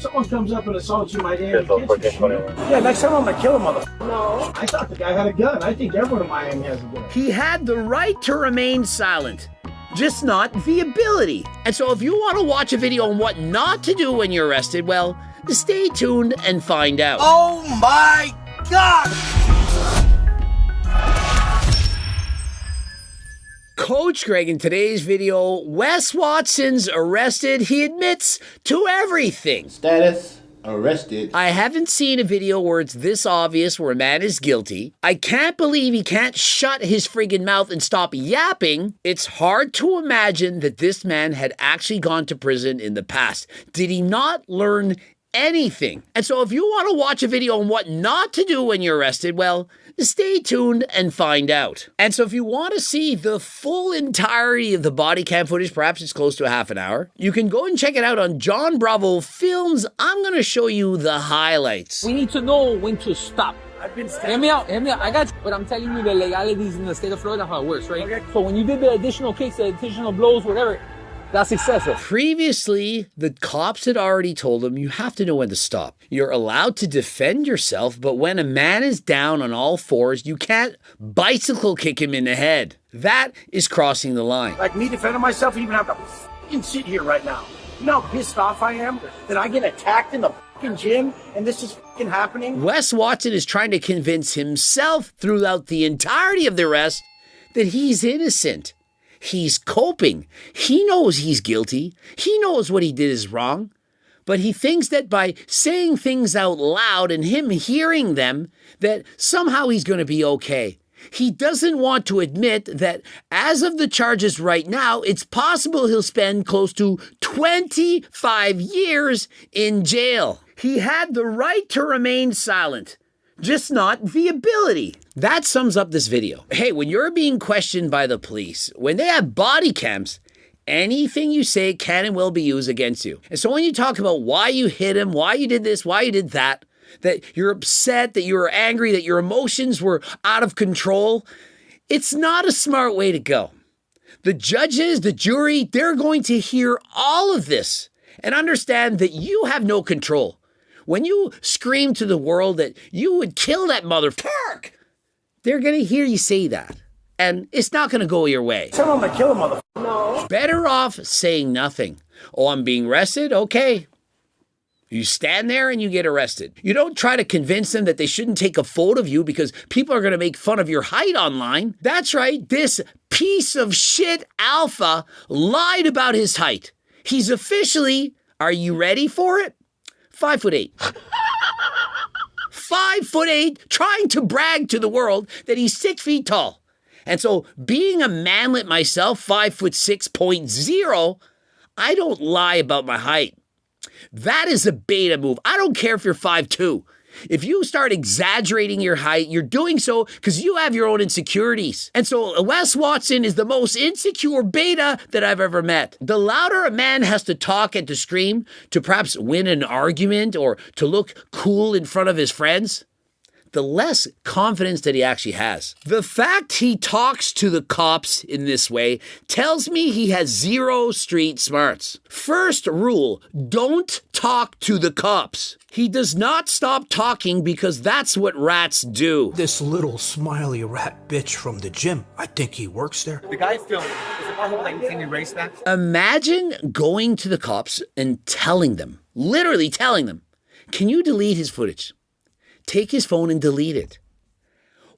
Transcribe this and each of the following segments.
Someone comes up and assaults you, my damn kids. Yeah, next time I'm gonna kill a motherfucker. No. I thought the guy had a gun. I think everyone in Miami has a gun. He had the right to remain silent, just not the ability. And so if you want to watch a video on what not to do when you're arrested, well, stay tuned and find out. Oh my God! Coach Greg, in today's video, Wes Watson's arrested. He admits to everything. Status, arrested. I haven't seen a video where it's this obvious where a man is guilty. I can't believe he can't shut his friggin' mouth and stop yapping. It's hard to imagine that this man had actually gone to prison in the past. Did he not learn anything? And so if you want to watch a video on what not to do when you're arrested, well, stay tuned and find out. And so if you want to see the full entirety of the body cam footage, perhaps it's close to a half an hour, you can go and check it out on John Bravo Films. I'm going to show you the highlights. We need to know when to stop. Hear me out, I got you. But I'm telling you the legalities in the state of Florida, how it works, right? Okay. So when you did the additional kicks, the additional blows, whatever, that's excessive. Previously, the cops had already told him you have to know when to stop. You're allowed to defend yourself, but when a man is down on all fours, you can't bicycle kick him in the head. That is crossing the line. Like me defending myself, you even have to fucking sit here right now. You know how pissed off I am that I get attacked in the fucking gym and this is fucking happening? Wes Watson is trying to convince himself throughout the entirety of the arrest that he's innocent. He's coping. He knows he's guilty. He knows what he did is wrong. But he thinks that by saying things out loud and him hearing them, that somehow he's going to be okay. He doesn't want to admit that as of the charges right now, it's possible he'll spend close to 25 years in jail. He had the right to remain silent, just not the ability. That sums up this video. Hey, when you're being questioned by the police, when they have body cams, anything you say can and will be used against you. And so when you talk about why you hit him, why you did this, why you did that you're upset, that you were angry, that your emotions were out of control, it's not a smart way to go. The judges, the jury, they're going to hear all of this and understand that you have no control. When you scream to the world that you would kill that motherfucker, they're going to hear you say that. And it's not going to go your way. Someone gonna kill a motherfucker. No. Better off saying nothing. Oh, I'm being arrested? Okay. You stand there and you get arrested. You don't try to convince them that they shouldn't take a photo of you because people are going to make fun of your height online. That's right. This piece of shit alpha lied about his height. He's officially, are you ready for it? 5'8". 5'8", trying to brag to the world that he's 6 feet tall. And so being a manlet myself, 5'6.0", I don't lie about my height. That is a beta move. I don't care if you're 5'2". If you start exaggerating your height, you're doing so because you have your own insecurities. And so Wes Watson is the most insecure beta that I've ever met. The louder a man has to talk and to scream to perhaps win an argument or to look cool in front of his friends, the less confidence that he actually has. The fact he talks to the cops in this way tells me he has zero street smarts. First rule, don't talk to the cops. He does not stop talking because that's what rats do. This little smiley rat bitch from the gym, I think he works there. The guy filming, is it possible that you can erase that? Imagine going to the cops and telling them, literally telling them, can you delete his footage? Take his phone and delete it.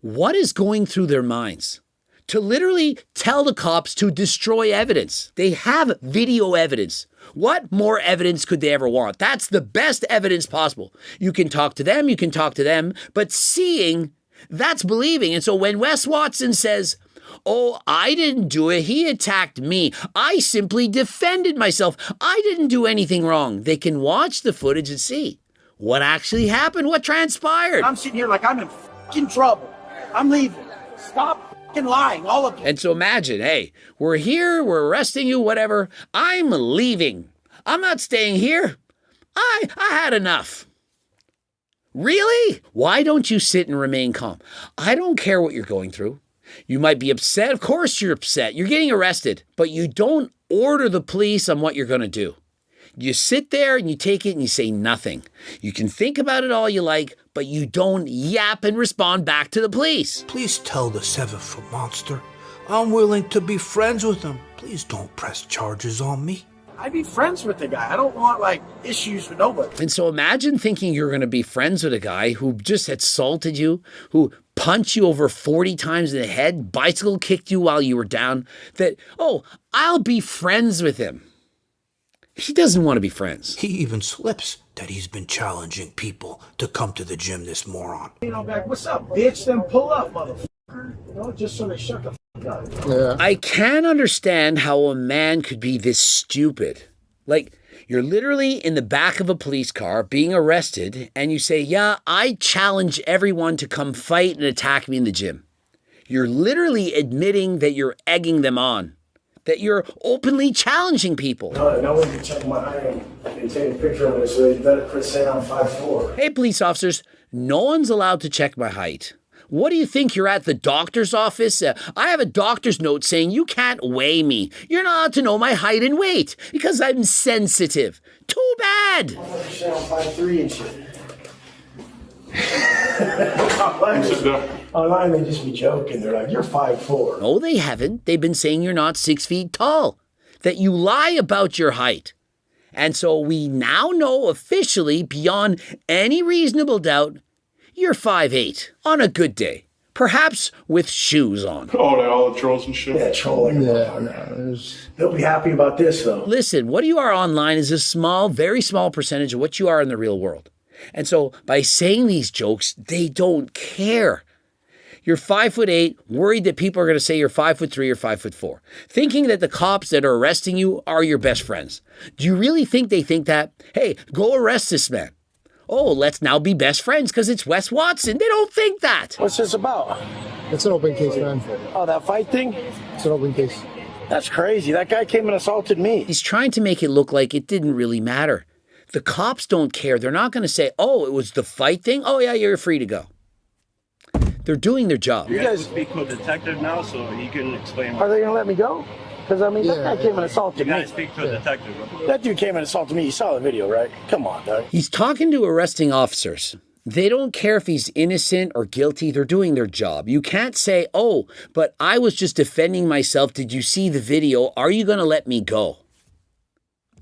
What is going through their minds? To literally tell the cops to destroy evidence. They have video evidence. What more evidence could they ever want? That's the best evidence possible. You can talk to them, but seeing, that's believing. And so when Wes Watson says, oh, I didn't do it, he attacked me, I simply defended myself, I didn't do anything wrong, they can watch the footage and see what actually happened, what transpired. I'm sitting here like I'm in fucking trouble. I'm leaving. Stop fucking lying, all of you. And so imagine, hey, we're here, we're arresting you, whatever. I'm leaving. I'm not staying here. I had enough. Really? Why don't you sit and remain calm? I don't care what you're going through. You might be upset. Of course you're upset. You're getting arrested. But you don't order the police on what you're going to do. You sit there and you take it and you say nothing. You can think about it all you like, but you don't yap and respond back to the police. Please tell the 7-foot monster I'm willing to be friends with him. Please don't press charges on me. I'd be friends with the guy. I don't want, like, issues with nobody. And so imagine thinking you're going to be friends with a guy who just assaulted you, who punched you over 40 times in the head, bicycle kicked you while you were down, that, oh, I'll be friends with him. He doesn't want to be friends. He even slips that he's been challenging people to come to the gym, this moron. You know, back, what's up, bitch? Then pull up, motherfucker. You know, just so they shut the fuck up. Yeah. I can't understand how a man could be this stupid. Like, you're literally in the back of a police car being arrested, and you say, yeah, I challenge everyone to come fight and attack me in the gym. You're literally admitting that you're egging them on, that you're openly challenging people. No one can check my height and take a picture of it, so you better quit saying I'm 5'4". Hey, police officers, no one's allowed to check my height. What do you think, you're at the doctor's office? I have a doctor's note saying you can't weigh me. You're not allowed to know my height and weight because I'm sensitive. Too bad. You're saying I'm 5'3" and shit. Online, they just be joking. They're like, you're 5'4". No, they haven't. They've been saying you're not 6 feet tall, that you lie about your height. And so we now know officially, beyond any reasonable doubt, you're 5'8" on a good day, perhaps with shoes on. Oh, like all the trolls and shit. Yeah, trolling. They'll be happy about this, though. Listen, what you are online is a small, very small percentage of what you are in the real world. And so by saying these jokes, they don't care. You're 5'8", worried that people are going to say you're 5'3" or 5'4", thinking that the cops that are arresting you are your best friends. Do you really think they think that? Hey, go arrest this man. Oh, let's now be best friends because it's Wes Watson. They don't think that. What's this about? It's an open case, man. Oh, that fight thing? It's an open case. That's crazy. That guy came and assaulted me. He's trying to make it look like it didn't really matter. The cops don't care. They're not going to say, oh, it was the fight thing. Oh, yeah, you're free to go. They're doing their job. You guys speak to a detective now, so he can explain. Are they going to let me go? Because, I mean, that guy came and You assaulted me. guys speak to a detective. That dude came and assaulted me. You saw the video, right? Come on, dog. He's talking to arresting officers. They don't care if he's innocent or guilty. They're doing their job. You can't say, oh, but I was just defending myself. Did you see the video? Are you going to let me go?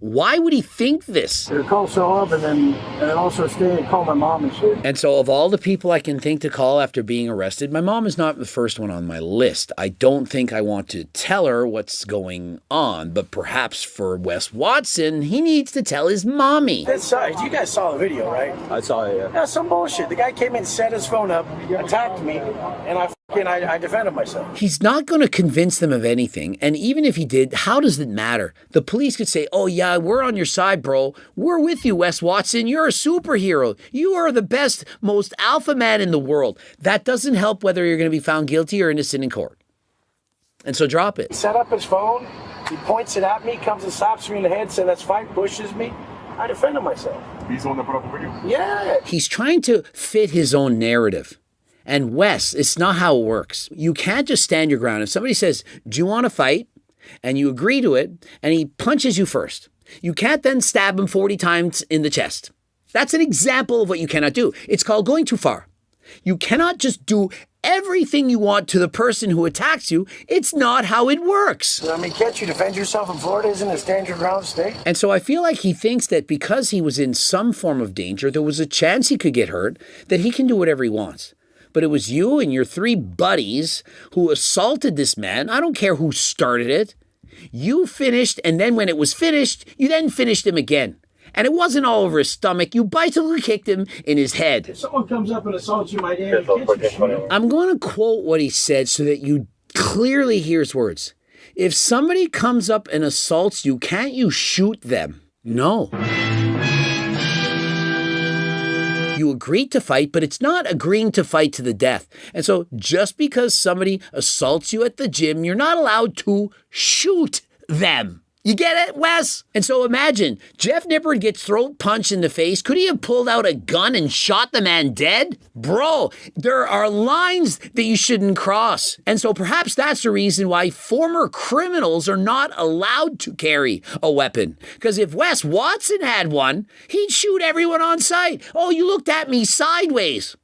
Why would he think this? They call so up and then also stay and call my mom and shit. And so of all the people I can think to call after being arrested, my mom is not the first one on my list. I don't think I want to tell her what's going on, but perhaps for Wes Watson, he needs to tell his mommy. You guys saw the video, right? I saw it, yeah. That's some bullshit. The guy came in, set his phone up, attacked me, and I defended myself. He's not going to convince them of anything. And even if he did, how does it matter? The police could say, oh yeah, we're on your side, bro. We're with you, Wes Watson. You're a superhero. You are the best, most alpha man in the world. That doesn't help whether you're going to be found guilty or innocent in court. And so drop it. He set up his phone. He points it at me, comes and slaps me in the head, says that's fight, pushes me. I defended myself. He's the one that put up the video? Yeah. He's trying to fit his own narrative. And Wes, it's not how it works. You can't just stand your ground. If somebody says, do you want to fight? And you agree to it, and he punches you first. You can't then stab him 40 times in the chest. That's an example of what you cannot do. It's called going too far. You cannot just do everything you want to the person who attacks you. It's not how it works. I mean, can't you defend yourself in Florida? Isn't it a stand your ground state? And so I feel like he thinks that because he was in some form of danger, there was a chance he could get hurt, that he can do whatever he wants. But it was you and your 3 buddies who assaulted this man. I don't care who started it. You finished, and then when it was finished, you then finished him again. And it wasn't all over his stomach. You bicycle kicked him in his head. If someone comes up and assaults you, my damn kids are shooting. I'm going to quote what he said so that you clearly hear his words. If somebody comes up and assaults you, can't you shoot them? No. You agreed to fight, but it's not agreeing to fight to the death. And so just because somebody assaults you at the gym, you're not allowed to shoot them. You get it, Wes? And so imagine, Jeff Nippard gets throat punched in the face. Could he have pulled out a gun and shot the man dead? Bro, there are lines that you shouldn't cross. And so perhaps that's the reason why former criminals are not allowed to carry a weapon. Because if Wes Watson had one, he'd shoot everyone on sight. Oh, you looked at me sideways.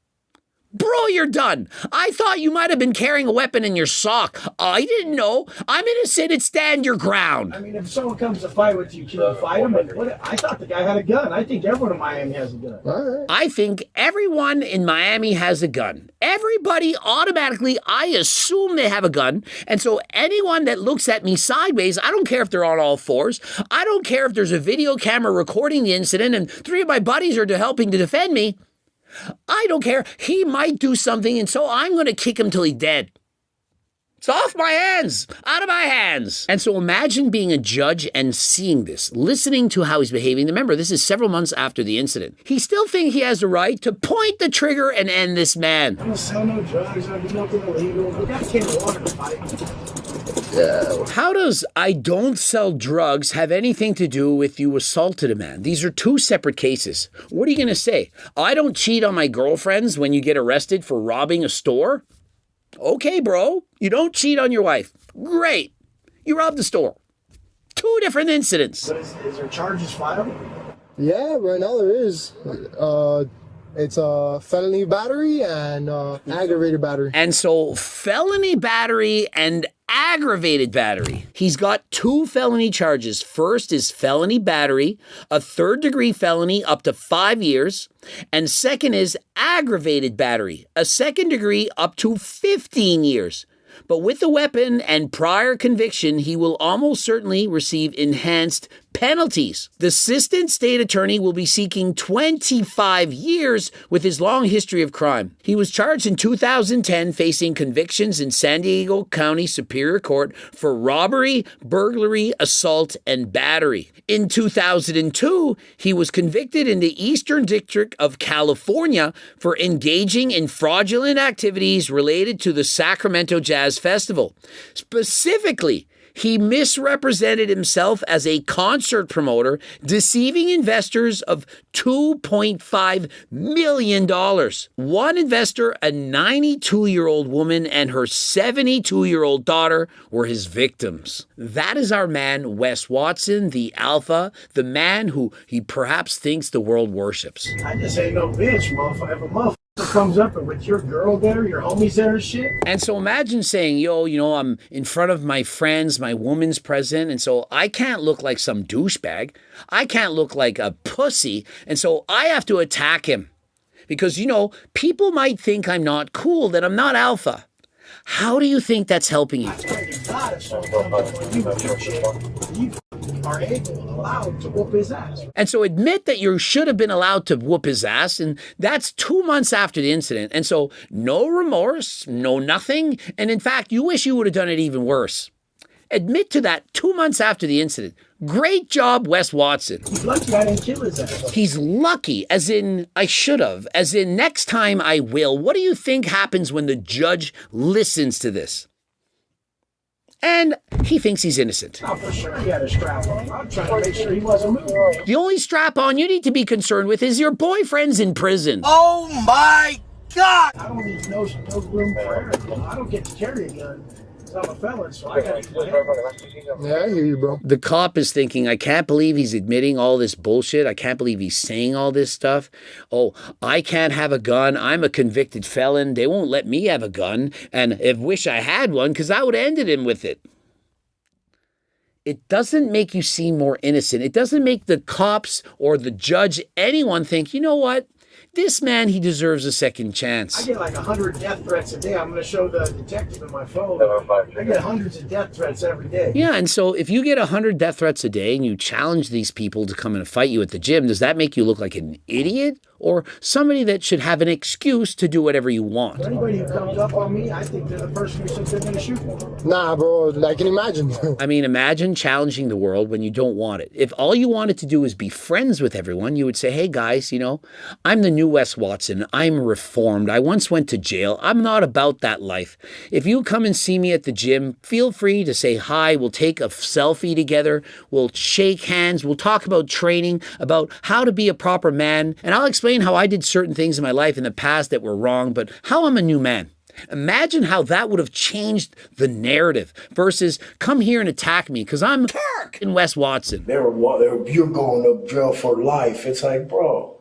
Bro, you're done. I thought you might have been carrying a weapon in your sock. I didn't know. I'm innocent and stand your ground. I mean, if someone comes to fight with you, can you fight him? I thought the guy had a gun. I think everyone in Miami has a gun. I think everyone in Miami has a gun. Everybody automatically, I assume they have a gun. And so anyone that looks at me sideways, I don't care if they're on all fours. I don't care if there's a video camera recording the incident and 3 of my buddies are helping to defend me. I don't care. He might do something, and so I'm going to kick him till he's dead. It's off my hands, out of my hands. And so imagine being a judge and seeing this, listening to how he's behaving. Remember, this is several months after the incident. He still thinks he has the right to point the trigger and end this man. I don't sell no drugs. I do nothing illegal. We got a can of water to fight. How does I don't sell drugs have anything to do with you assaulted a man? These are 2 separate cases. What are you going to say? I don't cheat on my girlfriends when you get arrested for robbing a store? Okay, bro. You don't cheat on your wife. Great. You robbed the store. 2 different incidents. But is there charges filed? Yeah, right now there is. It's a felony battery and aggravated battery. And so felony battery and aggravated battery. He's got 2 felony charges. First is felony battery, a 3rd-degree felony up to 5 years. And second is aggravated battery, a 2nd degree up to 15 years. But with the weapon and prior conviction, he will almost certainly receive enhanced penalties. The assistant state attorney will be seeking 25 years with his long history of crime. He was charged in 2010 facing convictions in San Diego County Superior Court for robbery, burglary, assault, and battery. In 2002, he was convicted in the Eastern District of California for engaging in fraudulent activities related to the Sacramento Jazz Festival. Specifically, he misrepresented himself as a concert promoter, deceiving investors of $2.5 million. One investor, a 92-year-old woman, and her 72-year-old daughter were his victims. That is our man, Wes Watson, the alpha, the man who he perhaps thinks the world worships. I just ain't no bitch, motherfucker. If a motherfucker comes up and with your girl there, your homies there and shit. And so imagine saying, yo, I'm in front of my friends, my woman's present, and so I can't look like some douchebag. I can't look like a pussy, and so I have to attack him. Because, people might think I'm not cool, that I'm not alpha. How do you think that's helping you? I swear to God, if someone comes up with you are allowed to whoop his ass. And so admit that you should have been allowed to whoop his ass, and that's 2 months after the incident. And so no remorse, no nothing, and in fact, you wish you would have done it even worse. Admit to that 2 months after the incident. Great job, Wes Watson. He's lucky I didn't kill his ass. He's lucky, as in I should have, as in next time I will. What do you think happens when the judge listens to this? And he thinks he's innocent. Oh, for sure he had a strap on. I'm trying to make sure he wasn't moving. The only strap on you need to be concerned with is your boyfriend's in prison. Oh my God! I don't need no room for error. I don't get to carry a gun. I'm a felon, so I got to. Yeah, I hear you, bro. The cop is thinking, I can't believe he's admitting all this bullshit. I can't believe he's saying all this stuff. Oh, I can't have a gun. I'm a convicted felon. They won't let me have a gun. And I wish I had one because I would have ended him with it. It doesn't make you seem more innocent. It doesn't make the cops or the judge, anyone think, you know what? This man, he deserves a second chance. I get like 100 death threats a day. I'm going to show the detective in my phone. I get hundreds of death threats every day. Yeah, and so if you get 100 death threats a day and you challenge these people to come and fight you at the gym, does that make you look like an idiot or somebody that should have an excuse to do whatever you want. Anybody who comes up on me, I think they're the person who says they're going to shoot me. Nah, bro, I can imagine. I mean, imagine challenging the world when you don't want it. If all you wanted to do is be friends with everyone, you would say, hey guys, I'm the new Wes Watson. I'm reformed. I once went to jail. I'm not about that life. If you come and see me at the gym, feel free to say hi. We'll take a selfie together. We'll shake hands. We'll talk about training, about how to be a proper man. And I'll explain how I did certain things in my life in the past that were wrong, but how I'm a new man. Imagine how that would have changed the narrative versus come here and attack me because I'm in Wes Watson. You're going to jail for life. It's like, bro,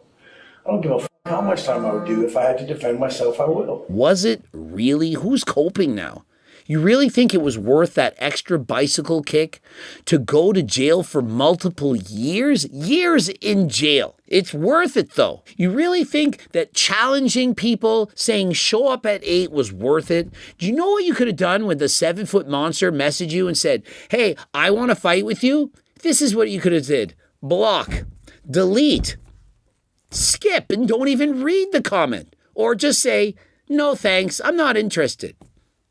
I don't give a how much time I would do. If I had to defend myself, I will. Was it really? Who's coping now? You really think it was worth that extra bicycle kick to go to jail for multiple years? Years in jail. It's worth it though. You really think that challenging people, saying show up at 8 was worth it? Do you know what you could have done when the 7-foot monster messaged you and said, hey, I want to fight with you? This is what you could have did. Block, delete, skip, and don't even read the comment. Or just say, no thanks, I'm not interested.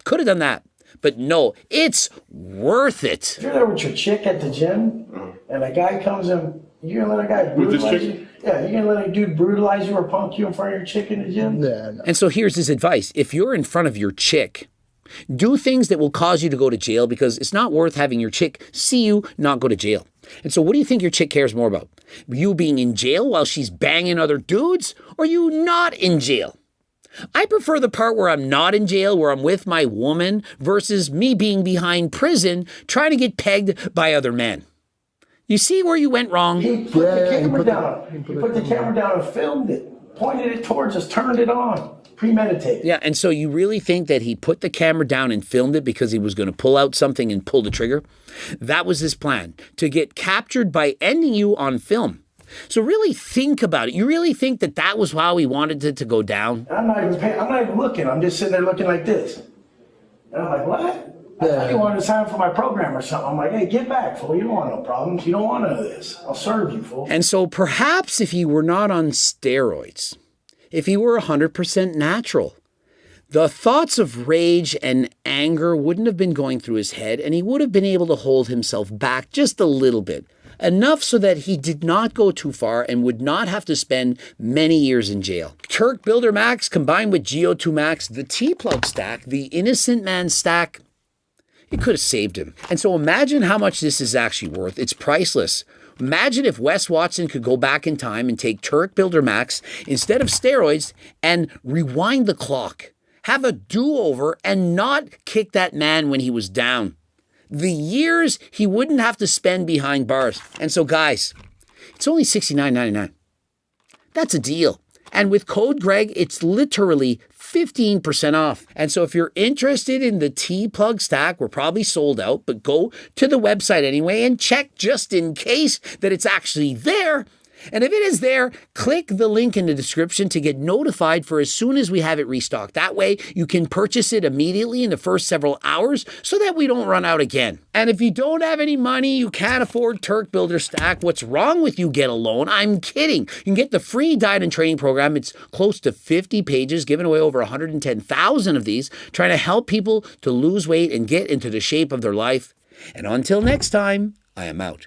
Could have done that. But no, it's worth it. If you're there with your chick at the gym and a guy comes in, you're going to let a guy brutalize you? Yeah, you're going to let a dude brutalize you or punk you in front of your chick in the gym? Yeah, no. And so here's his advice. If you're in front of your chick, do things that will cause you to go to jail because it's not worth having your chick see you not go to jail. And so what do you think your chick cares more about? You being in jail while she's banging other dudes or you not in jail? I prefer the part where I'm not in jail, where I'm with my woman, versus me being behind prison trying to get pegged by other men. You see where you went wrong? He put the camera down. He put the camera down and filmed it, pointed it towards us, turned it on, premeditated. Yeah, and so you really think that he put the camera down and filmed it because he was going to pull out something and pull the trigger? That was his plan, to get captured by ending you on film. So really think about it. You really think that that was how he wanted it to go down? I'm not even looking. I'm just sitting there looking like this. And I'm like, what? I thought you wanted to sign up for my program or something. I'm like, hey, get back, fool. You don't want no problems. You don't want none of this. I'll serve you, fool. And so perhaps if he were not on steroids, if he were 100% natural, the thoughts of rage and anger wouldn't have been going through his head, and he would have been able to hold himself back just a little bit. Enough so that he did not go too far and would not have to spend many years in jail. Turk Builder Max combined with Geo2 Max, the T-Plug stack, the Innocent Man stack, it could have saved him. And so imagine how much this is actually worth. It's priceless. Imagine if Wes Watson could go back in time and take Turk Builder Max instead of steroids and rewind the clock. Have a do-over and not kick that man when he was down. The years he wouldn't have to spend behind bars. And so guys, it's only $69.99. That's a deal. And with code Greg, it's literally 15% off. And so if you're interested in the T-Plug stack, we're probably sold out, but go to the website anyway and check just in case that it's actually there. And if it is there, click the link in the description to get notified for as soon as we have it restocked. That way you can purchase it immediately in the first several hours so that we don't run out again. And if you don't have any money, you can't afford Turk Builder Stack, what's wrong with you? Get a loan. I'm kidding. You can get the free diet and training program. It's close to 50 pages, giving away over 110,000 of these, trying to help people to lose weight and get into the shape of their life. And until next time, I am out.